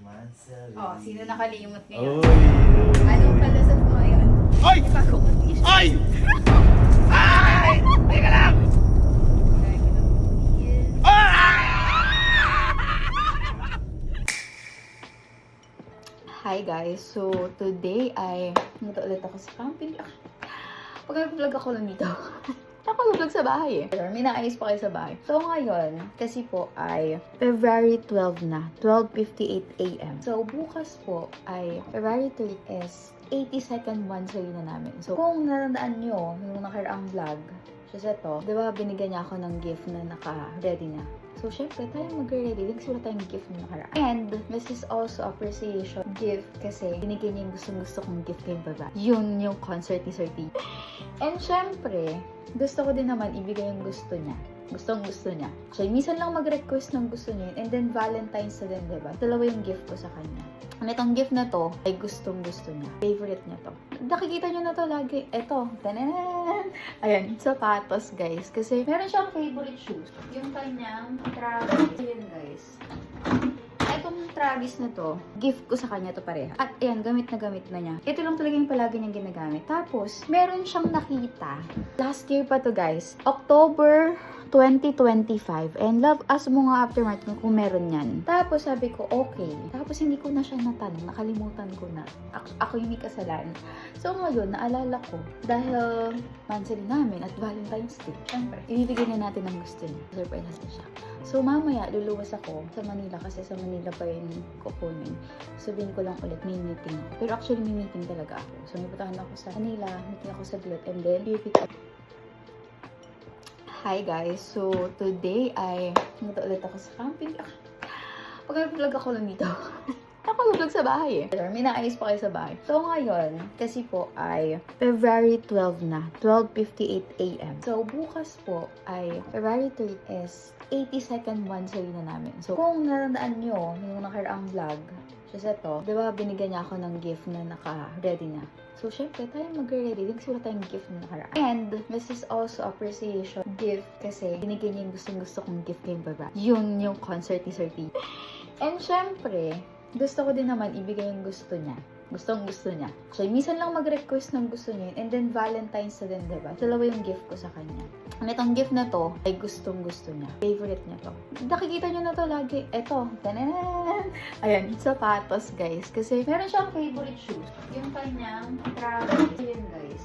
Oh, sino nakalimot ngayon? Oy! Anong palasat mo ngayon? Ay! Bago ko t-shirt. Ay! Ay! Teka lang! Hi guys, so today ay nito ulit ako sa camping. Pag-vlog ako lang dito. Ako vlog sa bahay eh. Pero may naayos pa kayo sa bahay. So ngayon, kasi po ay February 12 na, 12:58 AM. So bukas po ay February 3 is 82nd monthsary na namin. So kung narandaan nyo yung nakaraang vlog, siya to, di ba binigyan niya ako ng gift na naka-ready na. So, syempre, tayo mag-ready. Nagsulat tayong gift na nakaraan. And, this is also appreciation gift kasi binigyan niya yung gustong-gusto kong gift kay baba. Yun yung concert ni Sir T. And, syempre, gusto ko din naman ibigay yung gusto niya. Gustong-gusto niya. So, minsan lang mag-request ng gusto niya. And then, Valentine's na din, diba? Dalawa yung gift ko sa kanya. And itong gift na to, ay gustong-gusto niya. Favorite niya to. Nakikita niyo na to lagi. Ito. Tananan! Ayan, sapatos, guys. Kasi, meron siyang favorite shoes. Yung kanyang Travis. Ayan, guys. Itong Travis na to, gift ko sa kanya to pareha. At ayan, gamit na niya. Ito lang talaga yung palagi niyang ginagamit. Tapos, meron siyang nakita. Last year pa to, guys. October 2025. And love us mo nga aftermath kung meron yan. Tapos sabi ko, okay. Tapos hindi ko na siya natanong. Nakalimutan ko na. Ako yung may kasalanan. So ngayon, naalala ko. Dahil monthsary namin at Valentine's Day. Siyempre, ibibigay na natin ang gusto niya. Surprise natin siya. So mamaya, luluwas ako sa Manila kasi sa Manila pa yun kukunin. Sabihin ko lang ulit, may meeting ako. Pero actually, may meeting talaga ako. So may putahan ako sa Manila, meeting ako sa Glut, and then, pipick up. Hi guys, so today ay nito ulit ako sa camping. Pag-vlog ako lang dito. Ako vlog sa bahay eh. Pero may naayos pa kayo sa bahay. So ngayon, kasi po ay February 12 na, 12:58 AM. So bukas po ay February 3 is 82nd monthsary na namin. So kung narandaan nyo yung nakaraang vlog, siya to, di ba binigyan niya ako ng gift na naka-ready na. So, syempre, tayo mag-ready. Nagsulat tayong gift na nakaraan. And, this is also appreciation gift kasi binigyan niya yung gustong-gusto kong gift kay baba. Yun yung concert ni Sir T. And, syempre, gusto ko din naman ibigay yung gusto niya. Gustong-gusto niya. So, minsan lang mag-request ng gusto niya. And then, Valentine's na din, diba? Dalawa yung gift ko sa kanya. And itong gift na to, ay gustong-gusto niya. Favorite niya to. Nakikita niyo na to lagi. Ito. Tananan! Ayan, sapatos, guys. Kasi, meron siyang favorite shoes. Yung kanyang Travis. Ayan, guys.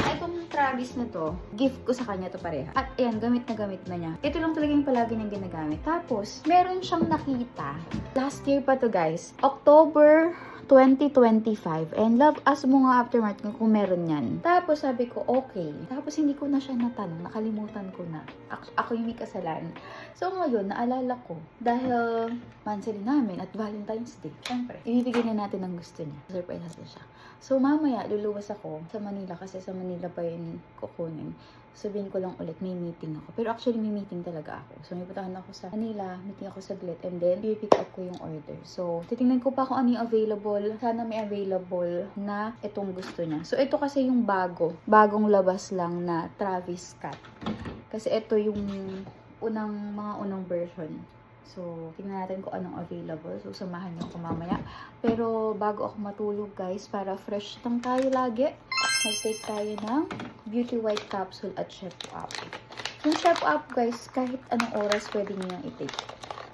Itong Travis na to, gift ko sa kanya to pareha. At ayan, gamit na niya. Ito lang talaga yung palagi niyang ginagamit. Tapos, meron siyang nakita. Last year pa to, guys. October 2025. And love us mo nga aftermath kung meron yan. Tapos sabi ko, okay. Tapos hindi ko na siya natanong. Nakalimutan ko na. Ako yung may kasalanan. So ngayon, naalala ko. Dahil monthsary namin at Valentine's Day. Siyempre, ibibigay na natin ang gusto niya. Surprise natin siya. So mamaya, luluwas ako sa Manila kasi sa Manila pa yun kukunin. Sabihin ko lang ulit, may meeting ako. Pero actually, may meeting talaga ako. So, may putahan ako sa Manila, meeting ako sa Glut, and then, pipick up ko yung order. So, titingnan ko pa kung ano yung available. Sana may available na itong gusto niya. So, ito kasi yung bagong labas lang na Travis Scott. Kasi ito yung mga unang version. So, tingnan natin kung anong available. So, samahan niyo ako mamaya. Pero, bago ako matulog, guys, para fresh lang tayo lagi, mag-take tayo ng Beauty White Capsule at Chef Up. Yung Chef Up, guys, kahit anong oras pwede nyo i-take.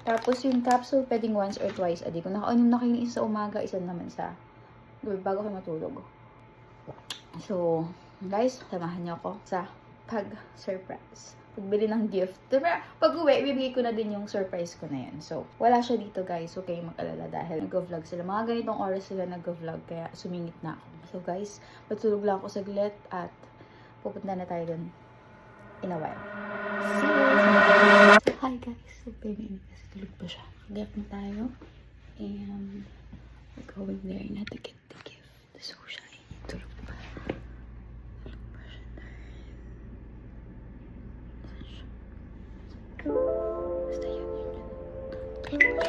Tapos, yung capsule, pwedeng once or twice a day. Kung nakainom na kayo isa sa umaga, isa naman sa bago kayo matulog. So, guys, samahan niyo ako sa pag-surprise. Pagbili ng gift. Diba, pag-uwi, ibibigay ko na din yung surprise ko na yan. So, wala siya dito, guys. Huwag kayong mag-alala dahil nag-vlog sila. Mga ganitong oras sila nag-vlog, kaya sumingit na ako. So, guys, patulog lang ako saglit at pupunta na tayo dun in a while. See you! Hi, guys. So, baby, kasi tulog pa siya. Mag-up na tayo. And, we're going there na to get the gift. So, siya ay tulog pa.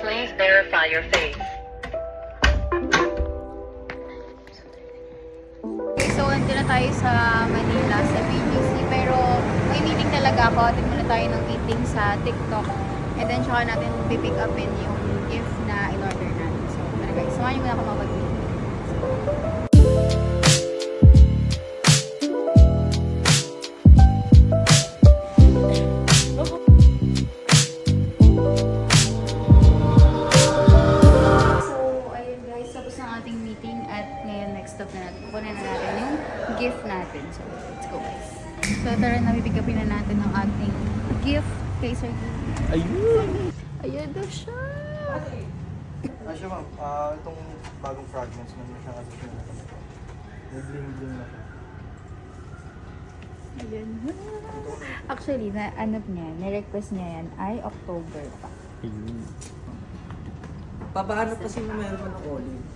Please verify your face. So, andun na tayo sa Manila, sa BGC. Pero, may meeting talaga ako. Atin muna tayo ng meeting sa TikTok. And then, tsaka natin pipick upin yung gift na in-order Samahan niyo muna ako mag-meeting. So, ayun guys, tapos na ang ating meeting at ngayon next stop na natin. Kukunin na natin yung gift natin. So, let's go guys. So, tara na, bibigapin na natin ang ating gift kay Sir Gilby. Ayun! Ayun na siya! Siya ma'am, itong bagong fragments man siya kasi siya. May bling-bling na siya. Ayun. Actually, na ano niya, na-request niya yan ay October pa. Ayun. Papahanap kasi meron pa ng olive.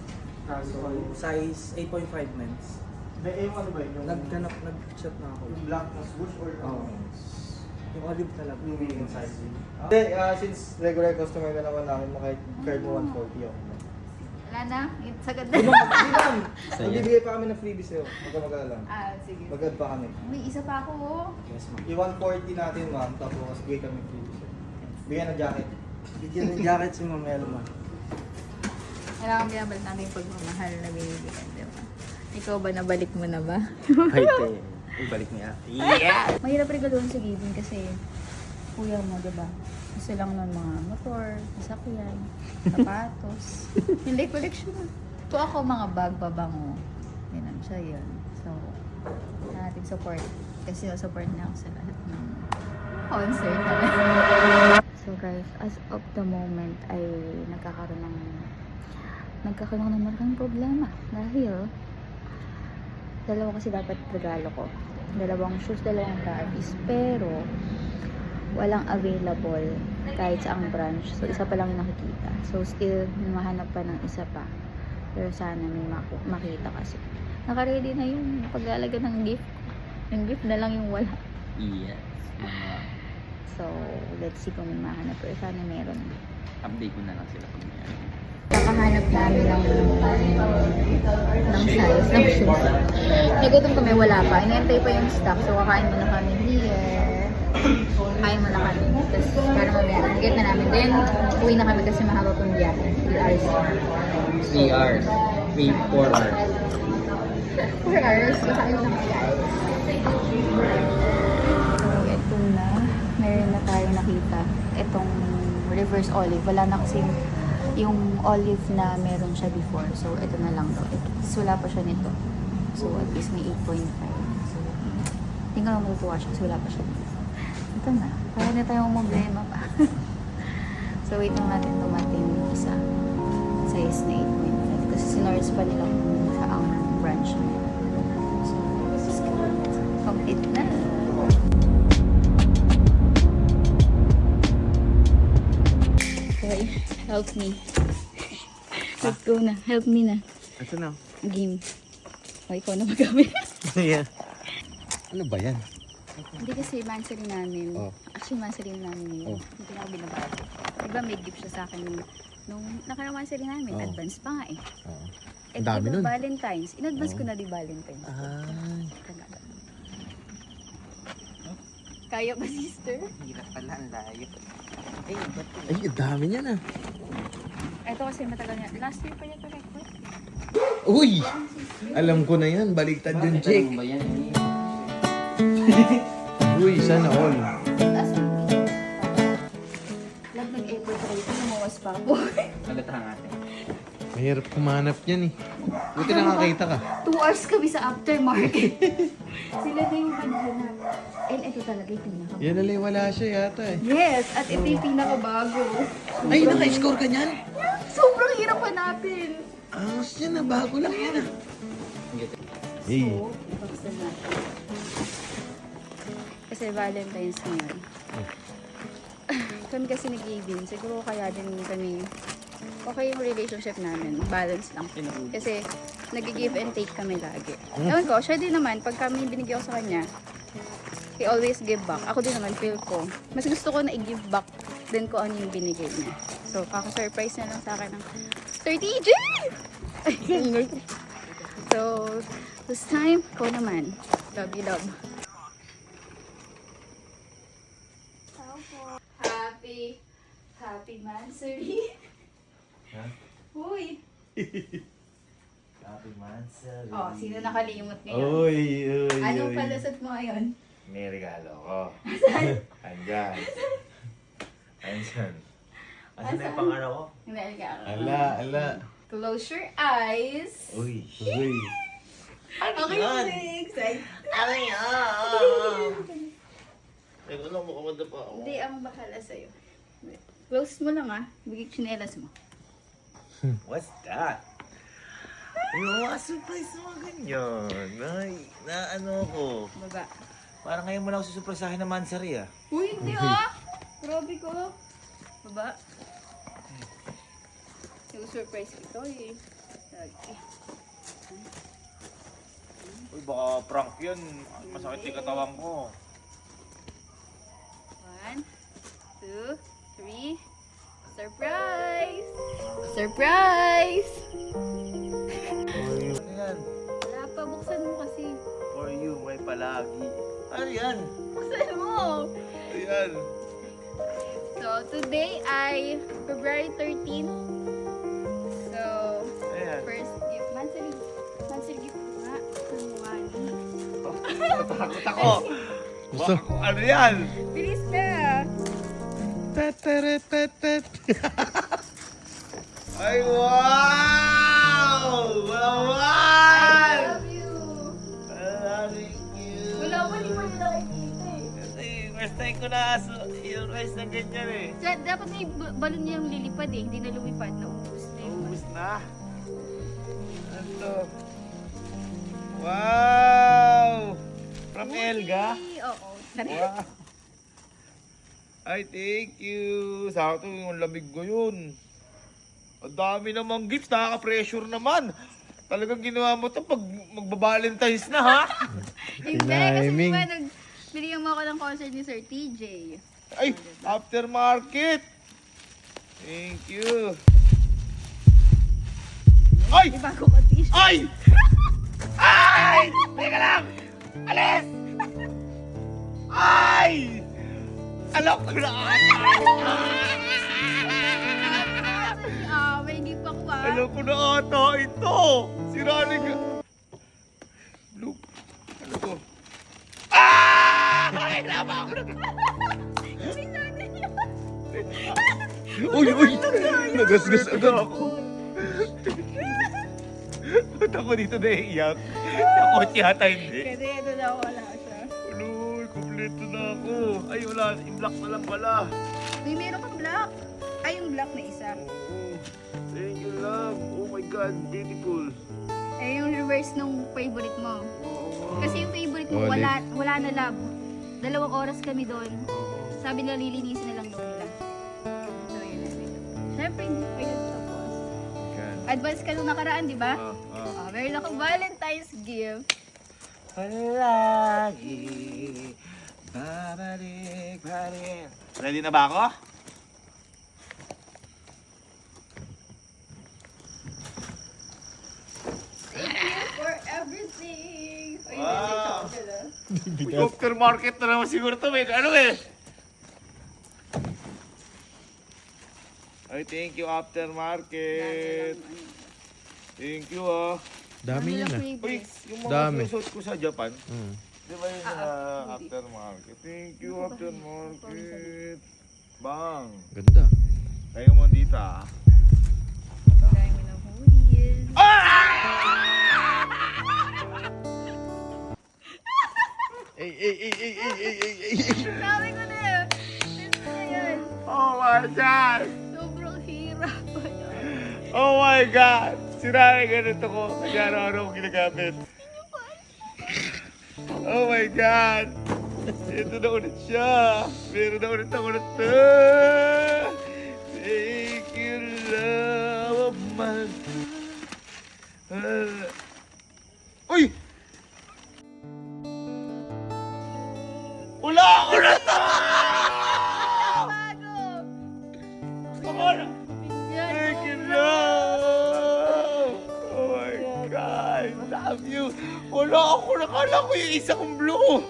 So, size 8.5 men's. May aim ano ba yun? Yung, Nag-chat na ako. yung black na swoosh or Oo. Yung olive talaga. yung medium size? Hindi, since regular customer ka naman namin, kahit card mo 140 ako. Wala na? It's agad Hindi na. ma'am! Magbibigay pa kami ng freebies sa'yo. Huwag ka mag-alala. Ah, sige. Mag-add pa kami. May isa pa ako. Yes, ma'am. I-140 natin ma'am, tapos bigay kami freebies sa'yo. Bigyan ng jacket. Bigyan ng jacket si Ma'am Elma. Kailangan binabalik natin yung pagmamahal na binibigyan, di ba? Ikaw ba, nabalik mo na ba? Ay, te. Ibalik mo yan. Yeah! Mahirap regaluhan sa giving kasi kuya mo, di ba? Gusto lang ng mga motor, sasakyan, sapatos. Hindi, collection. Ito ako mga bag, babango. Yan siya yun. So, natin support. Kasi support na ako sa lahat ng concert na. So guys, as of the moment ay nagkakaroon ng malaking problema dahil dalawa kasi dapat regalo ko. Dalawang shoes, dalawang baggies, pero walang available kahit sa ang branch. So, isa pa lang yung nakikita. So, still, mahanap pa ng isa pa. Pero sana may makita kasi. Naka-ready na yung pag-aalaga ng gift. Yung gift na lang yung wala. Yes. So, let's see kung may mahanap. Pero sana meron. Update ko na lang sila kung meron. Kakahanap namin ng size ng shoes. Nagutom kami, wala pa. Inantay pa yung stock. So, kakain muna kami here. Kain muna kami. Tapos, para mamaya, get na namin. Then, uwi na kami kasi mahaba pong biyahe. 3 hours. 3 hours. 4 hours. 4 hours. Kakain na kami, guys. So, ito na. Meron na tayo nakita. Itong reverse olive. Wala na kasi yung olive na meron siya before. So, ito na lang daw. So, wala pa siya nito. So, at least may 8.5. So, hindi ko na makukuha siya. So, wala pa siya dito. Ito na. Kaya na tayong problema pa. So, wait lang natin dumating yung isa. Size na 8.5. Kasi sinores pa nila kung sa ang branch na yun. So, this is good. Complete na. Okay, help me. Let's go na. Help me na. Ito na. Game. O, ikaw na magamit. Yeah. Ano ba yan? Hindi kasi mansari namin. Oh. Actually, mansari namin yun. Oh. Hindi na ako binabati. Diba may gift siya sa akin nung nakarawansari namin. Oh. Advance pa nga eh. Oo. Eh, Ang dami diba nun. Valentine's. In-advance Oh. ko na di Valentine's. Ay. Kaya ba, sister? Hirap pala, ang layo. Ay, ang dami niya na. Ito kasi matagal niya. Last year pa niya ito request. Uy! Alam ko na yan. Baliktad yung Jake. ba yan? Uy, sana all. Taas ang Lag nag-effort tayo. Lumawas pa ako. Malata ang atin. Mahirap kumanap yan eh. Buti nakakita ka. 2 hours kami sa aftermarket. Sila na yung maghanap. And ito talaga yung pinaka. Yan alay, wala siya yata eh. Yes! At ito yung pinakabago. Ay, naka-score ka niyan? Sobrang hirap hanapin. Angas yan na, bago lang yan ah. Hey. So, i-box na natin. Kasi Valentine's ngayon. Kami kasi nag-giving. Siguro kaya din kami okay yung relationship namin. Balance lang. Kasi nag-give and take kami lagi. Ewan ko, siya din naman, pag kami binigyan ko sa kanya, he always give back. Ako din naman, feel ko. Mas gusto ko na i-give back din ko ano yung binigay niya. So, kaka-surprise na lang sa akin ng 30J! So, this time, ko naman. Love you, love. Happy Mansary. Ha? Uy! Happy Mansari. Oh, sino nakalimot ngayon? Uy, uy, Anong uy. palusot mo ngayon? May regalo ko. Andyan. Andyan. Asan na yung pangano ko? Hindi, ka. Ala. Close your eyes. Uy, uy. Okay, excited. Ano yan? Teka lang, makamanda pa ako. Hindi, ang bakala sa'yo. Close mo lang bigay tsinelas mo. What's that? Yung mga surprise mo ganyan. Na ano ko. Baba. Parang ngayon mo lang ako susurpresahin ng Mansari ah. Uy, hindi Grabe ko. Baba. Yung surprise ito eh. Okay. Uy, baka prank yun. Masakit yung katawan ko. 1, 2, 3. Surprise! Surprise! Ano yan? Wala pa, buksan mo kasi. For you, may palagi. Ano yan? Buksan mo! Ayan. So, today ay February 13. So, Ayan. first gift. Monthly gift ko nga. Buksan mo nga ni. Natakot ako. Ano yan? Bilis na! Ay, wow! Wow! I love you! Thank you. Wala mo, hindi mo nila nakikita eh. Kasi first time ko na yung rice na ganyan eh. Dapat may balon niya yung lilipad eh. Hindi na lumipad. Naubos na yung Ubus na. Ano to? Wow! From Elga? Oo. Wow! Ay, thank you. Sakto yung lamig ko yun. Ang dami namang gifts. Nakaka-pressure naman. Talagang ginawa mo to pag magbabalentines na, ha? Hindi, kasi diba binigyan mo ako ng concert ni Sir TJ. Ay, aftermarket. Thank you. Ay! May bago ka t-shirt. Ay! Ay! Teka lang! Alis! Ay! Alam ko na! May hindi pa ko Alam ko na ata ito! Sirali ka! Blue! Ano to? Ah! Ay! Lama ako na! Uy! Uy! Nagasgas agad ako! Ba't ako dito naiiyak? Yung kotse yata hindi. Kasi ito na wala siya. Uloy! Kompleto na ako! Ay wala! I-block na lang pala! May meron kang black. Ay, yung black na isa. Oo. Thank you, love. Oh my God, beautiful. Eh, yung reverse nung favorite mo. Oo. Kasi yung favorite mo, wala na lab. 2 oras kami doon. Sabi nila, lilinisin na lang daw nila. So, yun na. Siyempre, hindi pa yun tapos. God. Advance ka nung nakaraan, di ba? Ah. Meron akong Valentine's gift. Palagi, babalik pa rin. Ready na ba ako? Thank you for everything. Ay, Wow. hindi, Aftermarket na naman siguro to, may ano eh. Ay, thank you, aftermarket. Thank you, Dami yan Uy, yung mga Dami. suot ko sa Japan, Mm. di ba yun aftermarket? Thank you, aftermarket. Bang. Ganda. Kaya mo dito Dami ng hoodies. Sabi ko na yun. Ito na yan. Oh my God! Sobrang hirap. Oh my God! Sira yung ganito ko. Kaya araw-araw ko ginagamit. Oh my God! Ito na ulit siya. Meron na ulit ako na ito. Thank you, love of my... Uy! Wala ako na ito! Bago! Ako na! Thank you, love! Oh my God! Love you! Wala ako! Nakala ko yung isa kong blue!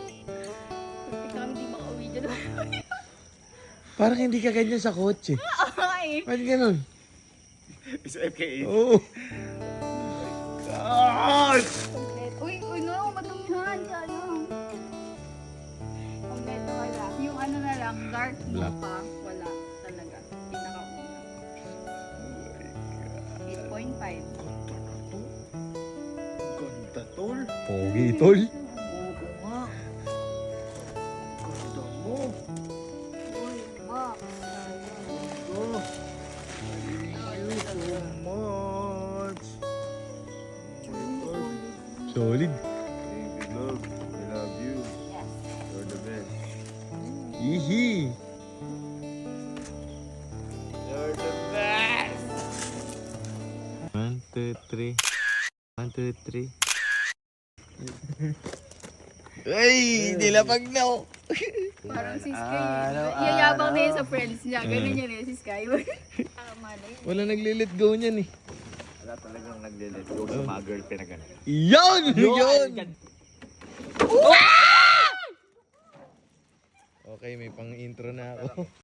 Ikaw hindi makauwi dyan. Parang hindi ka ganyan sa kotse. Ay! Ba't ganun? Isa FK8. Oo. God! Uy, no, madamihan. Sayang. Kompleto wala. Yung ano na lang, dark blue Black. pa. Wala talaga. Pinakauna. 8.5. Ganda, tol. Pogi, tol. Oo nga. Ganda mo. Uy, Max. Oh. Thank you so much. Solid. Thank you, love. I love you. Yes. You're the best. Ihi. You're the best. 1, 2, 3. 1, 2, 3. Ay, nilapag na ako. Parang si Sky. Yayabang na yun sa friends niya. Ganun yun eh, si Sky. Tama na yun. Wala nagli-let go niyan eh. Wala talagang nagle-let go sa mga girlfriend na gano'n. Yan! Yun! Okay, may pang-intro na ako.